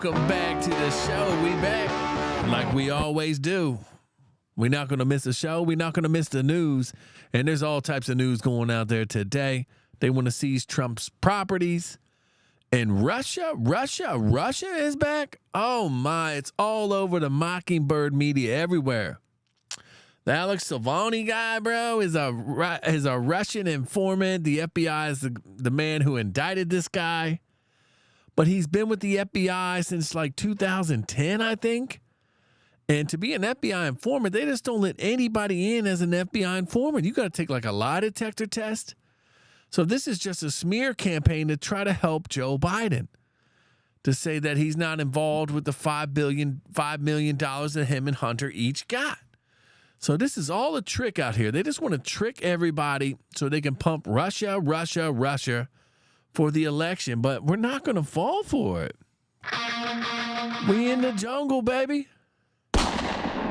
Welcome back to the show. We back like we always do. We're not going to miss a show. We're not going to miss the news. And there's all types of news going out there today. They want to seize Trump's properties. And Russia is back. Oh my, it's all over the Mockingbird media everywhere. The Alex Salvini guy, bro, is a Russian informant. The FBI is the man who indicted this guy. But he's been with the FBI since like 2010, I think. And to be an FBI informant, they just don't let anybody in as an FBI informant. You got to take like a lie detector test. So this is just a smear campaign to try to help Joe Biden, to say that he's not involved with the $5 million that him and Hunter each got. So this is all a trick out here. They just want to trick everybody so they can pump Russia for the election. But we're not going to fall for it. We in the jungle, baby.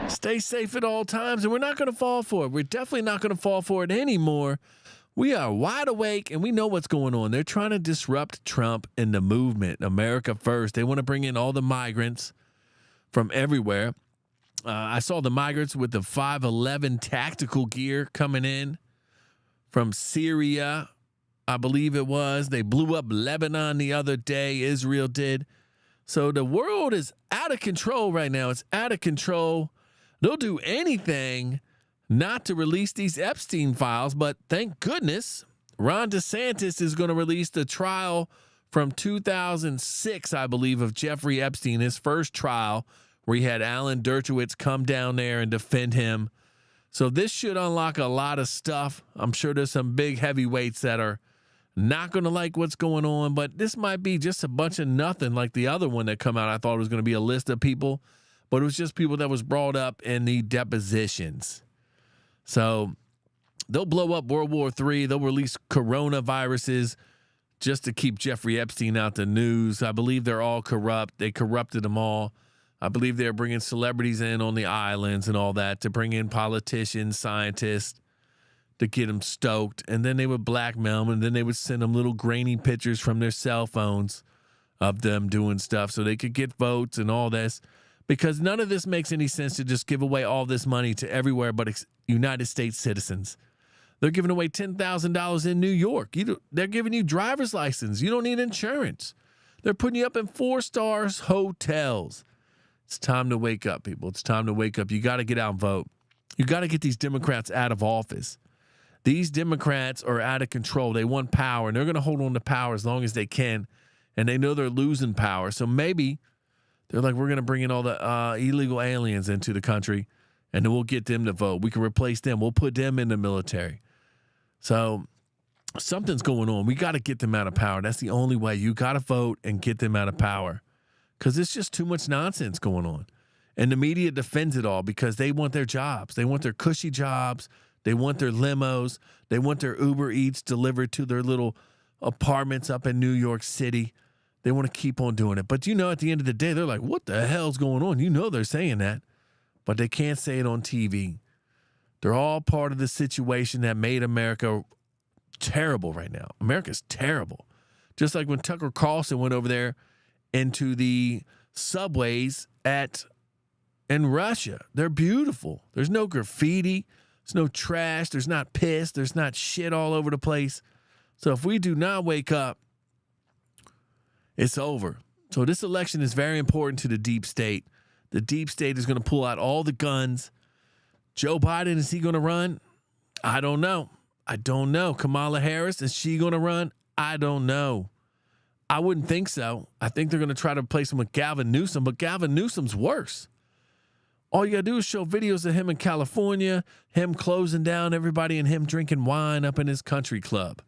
Stay safe at all times, and we're not going to fall for it. We're definitely not going to fall for it anymore. We are wide awake, and we know what's going on. They're trying to disrupt Trump and the movement, America First. They want to bring in all the migrants from everywhere. I saw the migrants with the 5.11 tactical gear coming in from Syria, I believe it was. They blew up Lebanon the other day. Israel did. So the world is out of control right now. It's out of control. They'll do anything not to release these Epstein files, but thank goodness Ron DeSantis is going to release the trial from 2006, I believe, of Jeffrey Epstein, his first trial, where he had Alan Dershowitz come down there and defend him. So this should unlock a lot of stuff. I'm sure there's some big heavyweights that are not going to like what's going on, but this might be just a bunch of nothing like the other one that come out. I thought it was going to be a list of people, but it was just people that was brought up in the depositions. So they'll blow up World War III. They'll release coronaviruses just to keep Jeffrey Epstein out the news. I believe they're all corrupt. They corrupted them all. I believe they're bringing celebrities in on the islands and all that to bring in politicians, scientists to get them stoked. And then they would blackmail them, and then they would send them little grainy pictures from their cell phones of them doing stuff so they could get votes and all this. Because none of this makes any sense to just give away all this money to everywhere but United States citizens. They're giving away $10,000 in New York. They're giving you driver's license. You don't need insurance. They're putting you up in 4-star hotels. It's time to wake up, people. It's time to wake up. You got to get out and vote. You got to get these Democrats out of office. These Democrats are out of control. They want power, and they're going to hold on to power as long as they can, and they know they're losing power. So maybe they're like, we're going to bring in all the illegal aliens into the country, and then we'll get them to vote. We can replace them. We'll put them in the military. So something's going on. We got to get them out of power. That's the only way. You got to vote and get them out of power, because it's just too much nonsense going on. And the media defends it all because they want their jobs. They want their cushy jobs. They want their limos. They want their Uber Eats delivered to their little apartments up in New York City. They want to keep on doing it. But at the end of the day, they're like, what the hell's going on? They're saying that, but they can't say it on TV. They're all part of the situation that made America terrible right now. America's terrible. Just like when Tucker Carlson went over there into the subways in Russia. They're beautiful. There's no graffiti. There's no trash. There's not piss. There's not shit all over the place. So if we do not wake up, it's over. So this election is very important to the deep state. The deep state is going to pull out all the guns. Joe Biden, is he going to run? I don't know. Kamala Harris, is she going to run? I don't know. I wouldn't think so. I think they're going to try to replace him with Gavin Newsom, but Gavin Newsom's worse. All you got to do is show videos of him in California, him closing down everybody, and him drinking wine up in his country club.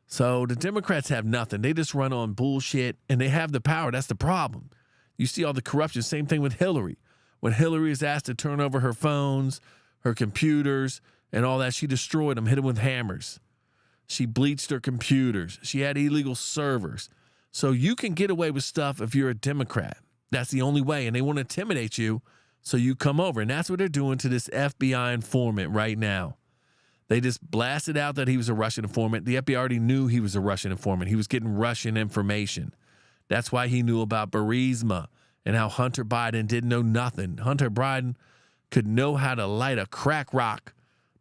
So the Democrats have nothing. They just run on bullshit, and they have the power. That's the problem. You see all the corruption. Same thing with Hillary. When Hillary is asked to turn over her phones, her computers, and all that, she destroyed them, hit them with hammers. She bleached her computers. She had illegal servers. So you can get away with stuff if you're a Democrat. That's the only way. And they want to intimidate you, so you come over. And that's what they're doing to this FBI informant right now. They just blasted out that he was a Russian informant. The FBI already knew he was a Russian informant. He was getting Russian information. That's why he knew about Burisma and how Hunter Biden didn't know nothing. Hunter Biden could know how to light a crack rock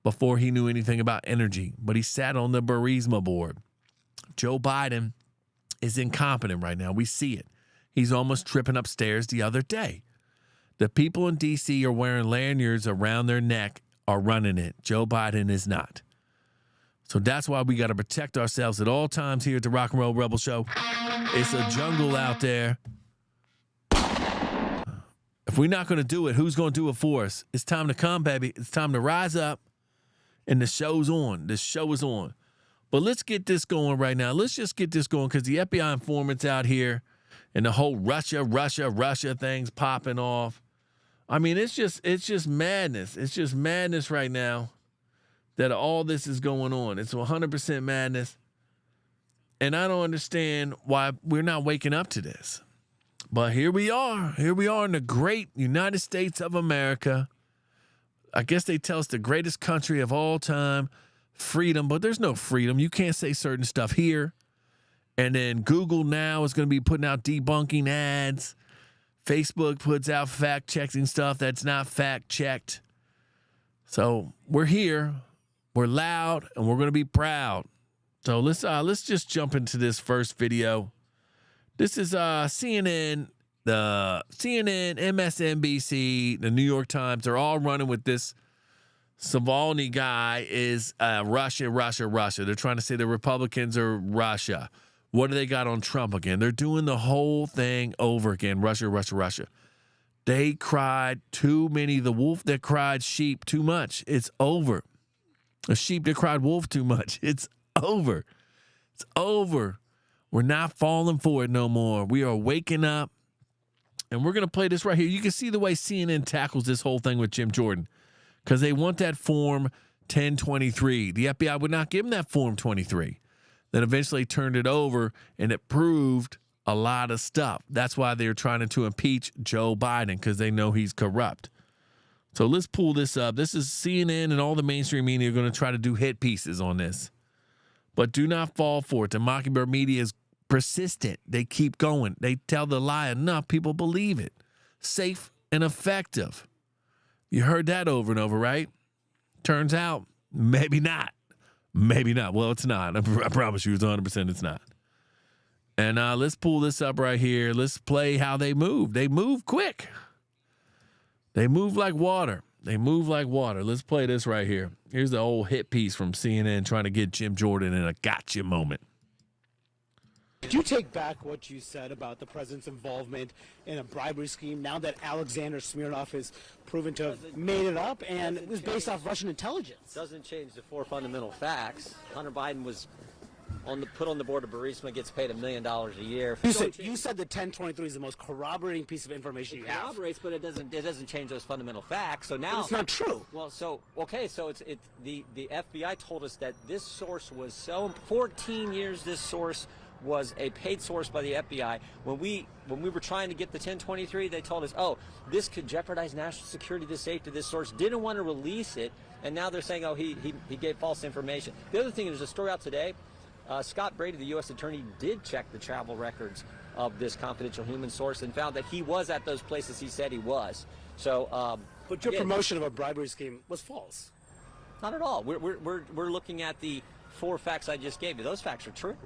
before he knew anything about energy, but he sat on the Burisma board. Joe Biden is incompetent right now. We see it. He's almost tripping upstairs the other day. The people in D.C. are wearing lanyards around their neck, are running it. Joe Biden is not. So that's why we got to protect ourselves at all times here at the Rock and Roll Rebel Show. It's a jungle out there. If we're not going to do it, who's going to do it for us? It's time to come, baby. It's time to rise up. And the show's on. The show is on. But let's get this going right now. Let's just get this going because the FBI informants out here and the whole Russia thing's popping off. I mean, it's just madness. It's just madness right now that all this is going on. It's 100% madness. And I don't understand why we're not waking up to this. But here we are. Here we are in the great United States of America. I guess they tell us the greatest country of all time, freedom, but there's no freedom. You can't say certain stuff here. And then Google now is going to be putting out debunking ads. Facebook puts out fact-checking stuff that's not fact-checked. So we're here. We're loud, and we're going to be proud. So let's just jump into this first video. This is CNN, MSNBC, the New York Times. They're all running with this. Navalny guy is Russia. They're trying to say the Republicans are Russia. What do they got on Trump again? They're doing the whole thing over again. Russia. They cried too many. The wolf that cried sheep too much. It's over. A sheep that cried wolf too much. It's over. It's over. We're not falling for it no more. We are waking up. And we're going to play this right here. You can see the way CNN tackles this whole thing with Jim Jordan. Because they want that Form 1023. The FBI would not give them that Form 23. Then eventually turned it over, and it proved a lot of stuff. That's why they're trying to impeach Joe Biden, because they know he's corrupt. So let's pull this up. This is CNN and all the mainstream media are going to try to do hit pieces on this. But do not fall for it. The Mockingbird media is persistent. They keep going. They tell the lie enough, people believe it. Safe and effective. You heard that over and over, right? Turns out, maybe not. Maybe not. Well, it's not. I promise you, it's 100% it's not. And let's pull this up right here. Let's play how they move. They move quick. They move like water. Let's play this right here. Here's the old hit piece from CNN trying to get Jim Jordan in a gotcha moment. Do you take back what you said about the president's involvement in a bribery scheme now that Alexander Smirnov is proven to have made it up and it was based off Russian intelligence? Doesn't change the four fundamental facts. Hunter Biden was put on the board of Burisma, gets paid $1 million a year. You said the 1023 is the most corroborating piece of information you have. Corroborates, but it doesn't change those fundamental facts. So now but it's not true. Well, so okay, so the FBI told us that this source was 14 years. This source was a paid source by the FBI. When we were trying to get the 1023, they told us, oh, this could jeopardize national security, the safety of this source. Didn't want to release it, and now they're saying, oh, he gave false information. The other thing, there's a story out today. Scott Brady, the U.S. attorney, did check the travel records of this confidential human source and found that he was at those places he said he was. So, but your promotion of a bribery scheme was false. Not at all. We're looking at the 4 facts I just gave you. Those facts are true.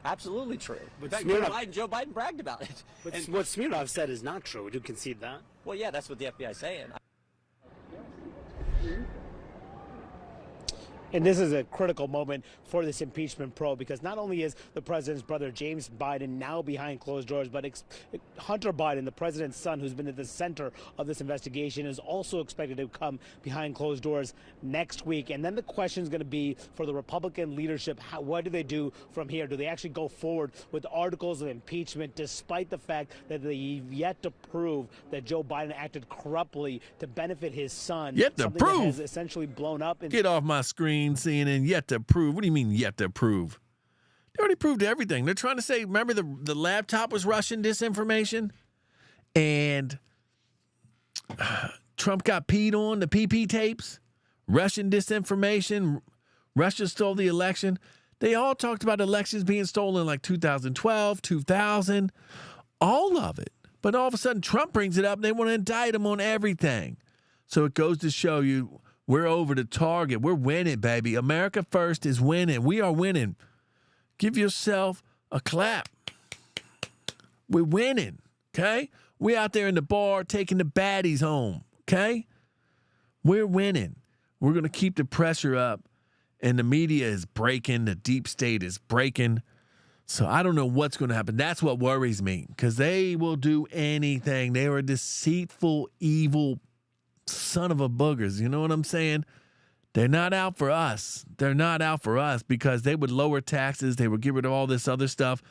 Absolutely true. But in fact, Joe Biden bragged about it. But what Smirnov said is not true. Would you concede that? Well, yeah, that's what the FBI is saying. And this is a critical moment for this impeachment probe because not only is the president's brother, James Biden, now behind closed doors, but Hunter Biden, the president's son, who's been at the center of this investigation, is also expected to come behind closed doors next week. And then the question is going to be for the Republican leadership, what do they do from here? Do they actually go forward with articles of impeachment despite the fact that they've yet to prove that Joe Biden acted corruptly to benefit his son? Yet to something prove. that has essentially blown up. Get off my screen. CNN yet to prove. What do you mean yet to prove? They already proved everything. They're trying to say, remember the laptop was Russian disinformation? And Trump got peed on, the PP tapes, Russian disinformation, Russia stole the election. They all talked about elections being stolen like 2012, 2000, all of it. But all of a sudden, Trump brings it up and they want to indict him on everything. So it goes to show you we're over the target. We're winning, baby. America First is winning. We are winning. Give yourself a clap. We're winning, okay? We out there in the bar taking the baddies home, okay? We're winning. We're going to keep the pressure up, and the media is breaking. The deep state is breaking. So I don't know what's going to happen. That's what worries me, because they will do anything. They are deceitful, evil son of a boogers. You know what I'm saying? They're not out for us. They're not out for us because they would lower taxes. They would get rid of all this other stuff.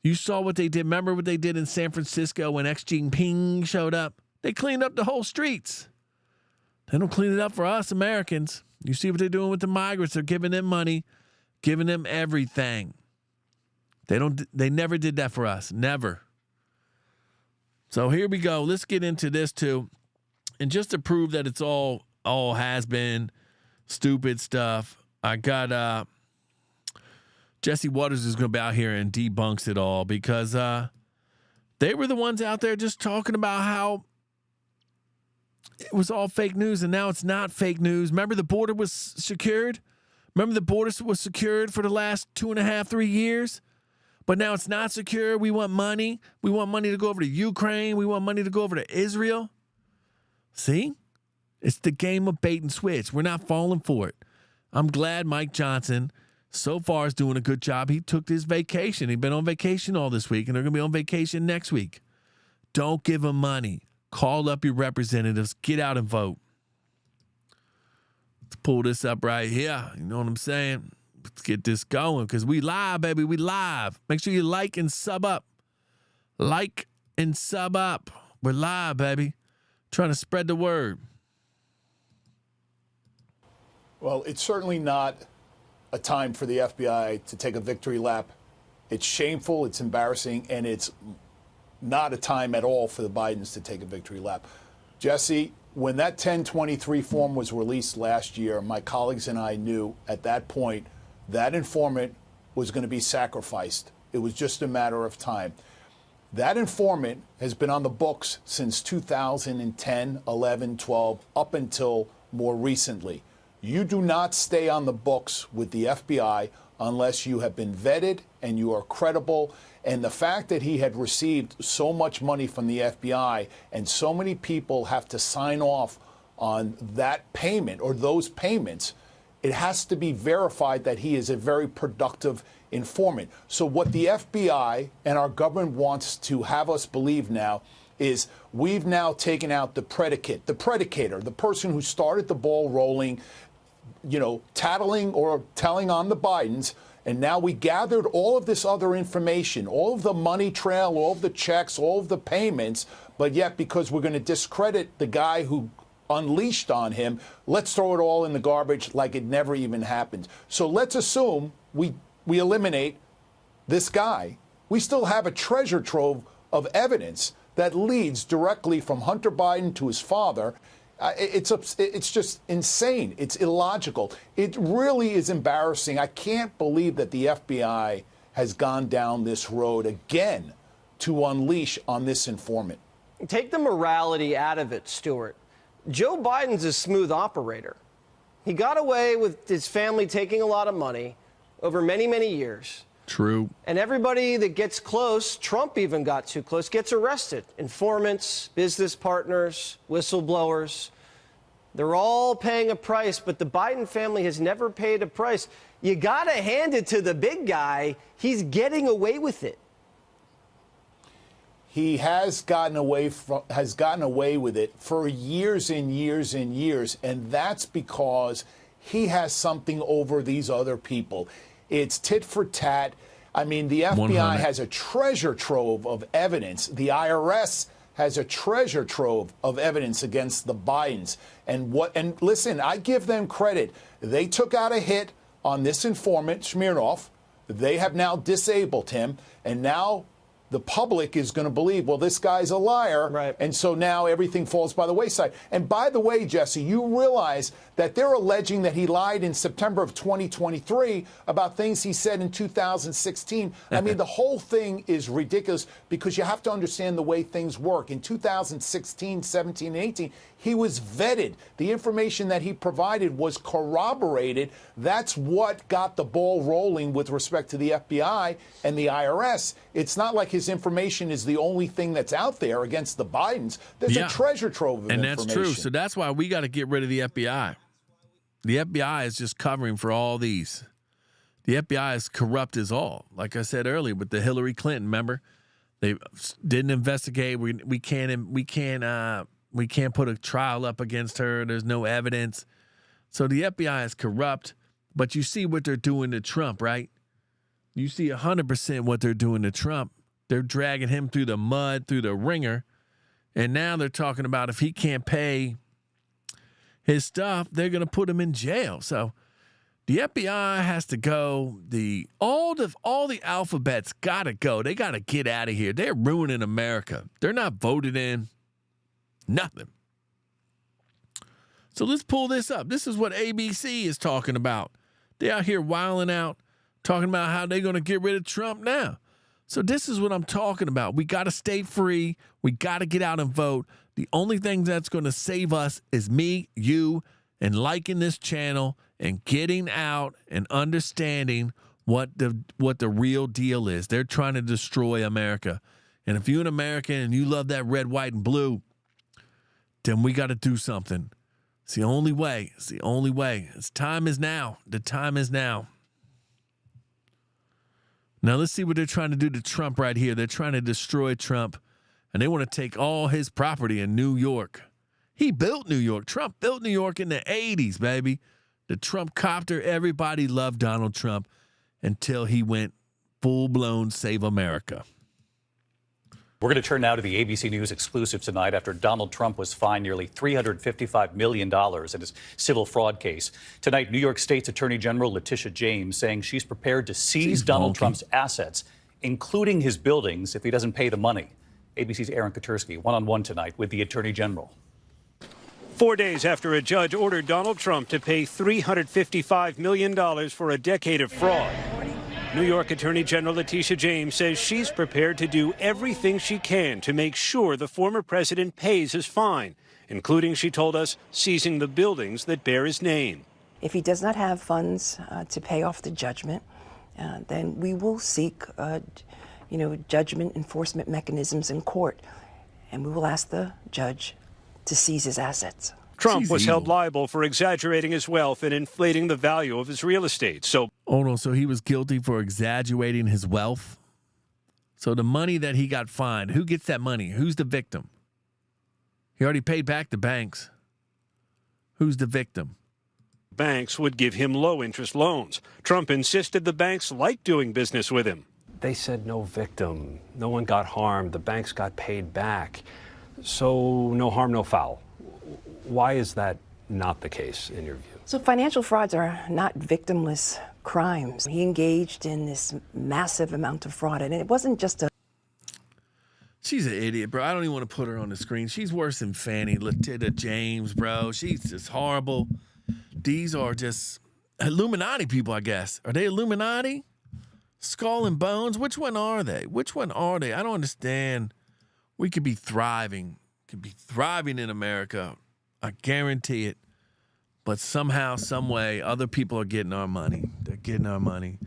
You saw what they did. Remember what they did in San Francisco when Xi Jinping showed up? They cleaned up the whole streets. They don't clean it up for us Americans. You see what they're doing with the migrants. They're giving them money, giving them everything. They never did that for us. Never. So here we go. Let's get into this too. And just to prove that it's all has been stupid stuff, I got Jesse Waters is going to be out here and debunks it all because they were the ones out there just talking about how it was all fake news, and now it's not fake news. Remember the border was secured? Remember the border was secured for the last 2.5, 3 years? But now it's not secure. We want money. We want money to go over to Ukraine. We want money to go over to Israel. See? It's the game of bait and switch. We're not falling for it. I'm glad Mike Johnson so far is doing a good job. He took his vacation. He's been on vacation all this week, and they're going to be on vacation next week. Don't give him money. Call up your representatives. Get out and vote. Let's pull this up right here. You know what I'm saying? Let's get this going because we live, baby. We live. Make sure you like and sub up. Like and sub up. We're live, baby. Trying to spread the word. Well, it's certainly not a time for the FBI to take a victory lap. It's shameful, it's embarrassing, and it's not a time at all for the Bidens to take a victory lap. Jesse, when that 1023 form was released last year, my colleagues and I knew at that point that informant was going to be sacrificed. It was just a matter of time. That informant has been on the books since 2010, 11, 12, up until more recently. You do not stay on the books with the FBI unless you have been vetted and you are credible. And the fact that he had received so much money from the FBI and so many people have to sign off on that payment or those payments, it has to be verified that he is a very productive informant. So what the FBI and our government wants to have us believe now is we've now taken out the predicate, the predicator, the person who started the ball rolling, you know, tattling or telling on the Bidens. And now we gathered all of this other information, all of the money trail, all of the checks, all of the payments. But yet, because we're going to discredit the guy who unleashed on him, let's throw it all in the garbage like it never even happened. So let's assume we eliminate this guy. We still have a treasure trove of evidence that leads directly from Hunter Biden to his father. It's just insane. It's illogical. It really is embarrassing. I can't believe that the FBI has gone down this road again to unleash on this informant. Take the morality out of it, Stuart. Joe Biden's a smooth operator. He got away with his family taking a lot of money over many, many years. True. And everybody that gets close, Trump even got too close, gets arrested. Informants, business partners, whistleblowers. They're all paying a price, but the Biden family has never paid a price. You got to hand it to the big guy. He's getting away with it. He has gotten away with it for years and years and years, and that's because he has something over these other people. It's tit for tat. I mean, the FBI 100. has a treasure trove of evidence. The IRS has a treasure trove of evidence against the Bidens. And listen, I give them credit. They took out a hit on this informant, Smirnov. They have now disabled him, and now the public is going to believe, well, this guy's a liar. Right. And so now everything falls by the wayside. And by the way, Jesse, you realize that they're alleging that he lied in September of 2023 about things he said in 2016. I mean, the whole thing is ridiculous because you have to understand the way things work. In 2016, 17, and 18, he was vetted. The information that he provided was corroborated. That's what got the ball rolling with respect to the FBI and the IRS. It's not like his information is the only thing that's out there against the Bidens. There's a treasure trove of information. And that's true. So that's why we got to get rid of the FBI. The FBI is just covering for all these. The FBI is corrupt as all. Like I said earlier with the Hillary Clinton, remember? They didn't investigate. We can't put a trial up against her. There's no evidence. So the FBI is corrupt. But you see what they're doing to Trump, right? You see 100% what they're doing to Trump. They're dragging him through the mud, through the ringer. And now they're talking about if he can't pay his stuff, they're going to put him in jail. So the FBI has to go. All the alphabets got to go. They got to get out of here. They're ruining America. They're not voted in. Nothing. So let's pull this up. This is what ABC is talking about. They're out here wilding out, talking about how they're going to get rid of Trump now. So this is what I'm talking about. We got to stay free. We got to get out and vote. The only thing that's going to save us is me, you, and liking this channel and getting out and understanding what the real deal is. They're trying to destroy America. And if you're an American and you love that red, white, and blue, then we got to do something. It's the only way. It's the only way. Time is now. The time is now. Now let's see what they're trying to do to Trump right here. They're trying to destroy Trump, and they want to take all his property in New York. He built New York. Trump built New York in the 80s, baby. The Trump copter, everybody loved Donald Trump until he went full-blown Save America. We're going to turn now to the ABC News exclusive tonight after Donald Trump was fined nearly $355 million in his civil fraud case. Tonight, New York State's Attorney General Letitia James saying she's prepared to seize Donald Trump's assets, including his buildings, if he doesn't pay the money. ABC's Aaron Katersky one-on-one tonight with the Attorney General. 4 days after a judge ordered Donald Trump to pay $355 million for a decade of fraud, New York Attorney General Letitia James says she's prepared to do everything she can to make sure the former president pays his fine, including, she told us, seizing the buildings that bear his name. If he does not have funds to pay off the judgment, then we will seek, judgment enforcement mechanisms in court, and we will ask the judge to seize his assets. Trump was held liable for exaggerating his wealth and inflating the value of his real estate. So he was guilty for exaggerating his wealth? So the money that he got fined, who gets that money? Who's the victim? He already paid back the banks. Who's the victim? Banks would give him low-interest loans. Trump insisted the banks liked doing business with him. They said no victim. No one got harmed. The banks got paid back. So no harm, no foul. Why is that not the case in your view? So financial frauds are not victimless crimes. He engaged in this massive amount of fraud, and it wasn't just a... She's an idiot, bro. I don't even want to put her on the screen. She's worse than Fannie Letitia James, bro. She's just horrible. These are just Illuminati people, I guess. Are they Illuminati? Skull and Bones? Which one are they? Which one are they? I don't understand. We could be thriving. In America. I guarantee it. But somehow, some way, other people are getting our money. They're getting our money.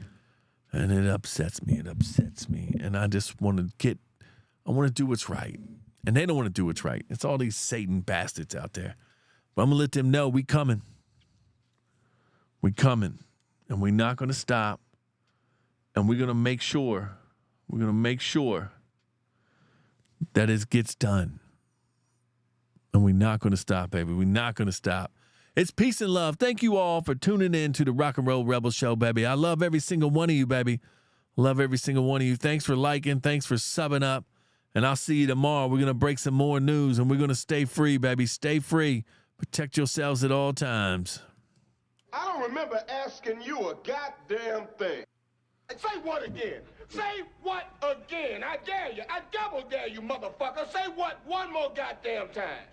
And it upsets me. And I just want to do what's right. And they don't want to do what's right. It's all these Satan bastards out there. But I'm going to let them know we coming. We coming. And we're not going to stop. And we're going to make sure that it gets done. And we're not going to stop, baby. We're not going to stop. It's peace and love. Thank you all for tuning in to the Rock and Roll Rebel Show, baby. I love every single one of you, baby. Love every single one of you. Thanks for liking. Thanks for subbing up. And I'll see you tomorrow. We're going to break some more news, and we're going to stay free, baby. Stay free. Protect yourselves at all times. I don't remember asking you a goddamn thing. Say what again? Say what again? I dare you. I double dare you, motherfucker. Say what one more goddamn time.